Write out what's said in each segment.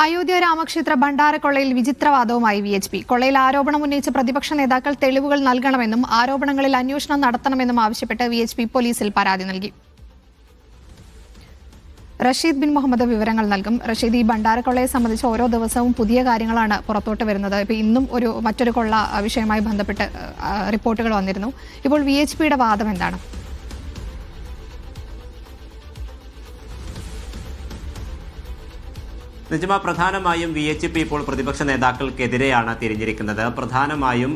അയോധ്യ രാമക്ഷേത്ര ഭണ്ഡാരക്കൊള്ളയിൽ വിചിത്രവാദവുമായി വിഎച്ച്പി. കൊള്ളയിൽ ആരോപണം ഉന്നയിച്ച പ്രതിപക്ഷ നേതാക്കൾ തെളിവുകൾ നൽകണമെന്നും ആരോപണങ്ങളിൽ അന്വേഷണം നടത്തണമെന്നും ആവശ്യപ്പെട്ട് വിഎച്ച്പി പോലീസിൽ പരാതി നൽകി. റഷീദ് ബിൻ മുഹമ്മദ് വിവരങ്ങൾ നൽകും. റഷീദ്, ഈ ഭണ്ഡാരക്കൊള്ളയെ സംബന്ധിച്ച് ഓരോ ദിവസവും പുതിയ കാര്യങ്ങളാണ് പുറത്തോട്ട് വരുന്നത്. ഇപ്പോൾ ഇന്നും മറ്റൊരു കൊള്ള വിഷയവുമായി ബന്ധപ്പെട്ട് റിപ്പോർട്ടുകൾ വന്നിരുന്നു. ഇപ്പോൾ വിഎച്ച്പിയുടെ വാദം എന്താണ്? നിജമ, പ്രധാനമായും വിഎച്ച്പി ഇപ്പോൾ പ്രതിപക്ഷ നേതാക്കൾക്കെതിരെയാണ് തിരിഞ്ഞിരിക്കുന്നത്. പ്രധാനമായും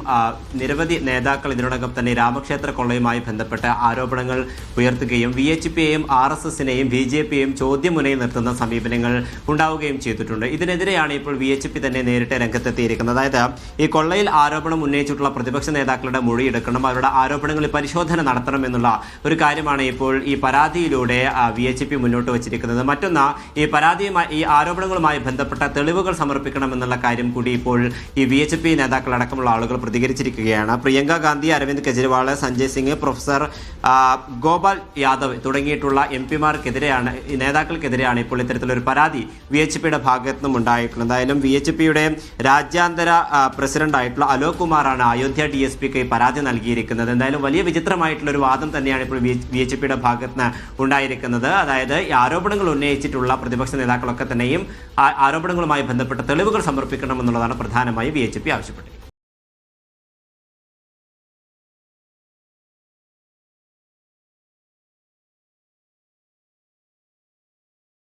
നിരവധി നേതാക്കൾ ഇതിനോടകം തന്നെ രാമക്ഷേത്ര കൊള്ളയുമായി ബന്ധപ്പെട്ട ആരോപണങ്ങൾ ഉയർത്തുകയും വിഎച്ച്പിയെയും RSSനെയും BJPയെയും ചോദ്യമുനയിൽ നിർത്തുന്ന സമീപനങ്ങൾ ഉണ്ടാവുകയും ചെയ്തിട്ടുണ്ട്. ഇതിനെതിരെയാണ് ഇപ്പോൾ വിഎച്ച്പി തന്നെ നേരിട്ട് രംഗത്തെത്തിയിരിക്കുന്നത്. അതായത് ഈ കൊള്ളയിൽ ആരോപണം ഉന്നയിച്ചിട്ടുള്ള പ്രതിപക്ഷ നേതാക്കളുടെ മൊഴിയെടുക്കണം, അവരുടെ ആരോപണങ്ങളിൽ പരിശോധന നടത്തണം എന്നുള്ള ഒരു കാര്യമാണ് ഇപ്പോൾ ഈ പരാതിയിലൂടെ വിഎച്ച്പി മുന്നോട്ട് വച്ചിരിക്കുന്നത്. മറ്റൊന്ന്, ഈ ആരോപണങ്ങൾ ബന്ധപ്പെട്ട തെളിവുകൾ സമർപ്പിക്കണമെന്നുള്ള കാര്യം കൂടി ഇപ്പോൾ ഈ വിഎച്ച്പി നേതാക്കളടക്കമുള്ള ആളുകൾ പ്രതികരിച്ചിരിക്കുകയാണ്. പ്രിയങ്ക ഗാന്ധി, അരവിന്ദ് കെജ്രിവാൾ, സഞ്ജയ് സിംഗ്, പ്രൊഫസർ ഗോപാൽ യാദവ് തുടങ്ങിയിട്ടുള്ള MPമാർക്കെതിരെയാണ്, ഈ നേതാക്കൾക്കെതിരെയാണ് ഇപ്പോൾ ഇത്തരത്തിലൊരു പരാതി വിഎച്ച്പിയുടെ ഭാഗത്തു നിന്നും ഉണ്ടായിട്ടുള്ളത്. എന്തായാലും വിഎച്ച്പിയുടെ രാജ്യാന്തര പ്രസിഡന്റായിട്ടുള്ള അലോക് കുമാറാണ് അയോധ്യ DSPക്ക് പരാതി നൽകിയിരിക്കുന്നത്. എന്തായാലും വലിയ വിചിത്രമായിട്ടുള്ള ഒരു വാദം തന്നെയാണ് ഇപ്പോൾ വിഎച്ച്പിയുടെ ഭാഗത്ത് നിന്ന് ഉണ്ടായിരിക്കുന്നത്. അതായത് ഈ ആരോപണങ്ങൾ ഉന്നയിച്ചിട്ടുള്ള പ്രതിപക്ഷ നേതാക്കളൊക്കെ തന്നെയും ആരോപണങ്ങളുമായി ബന്ധപ്പെട്ട തെളിവുകൾ സമർപ്പിക്കണമെന്നുള്ളതാണ് പ്രധാനമായി വിഎച്ച്പി ആവശ്യപ്പെട്ടത്.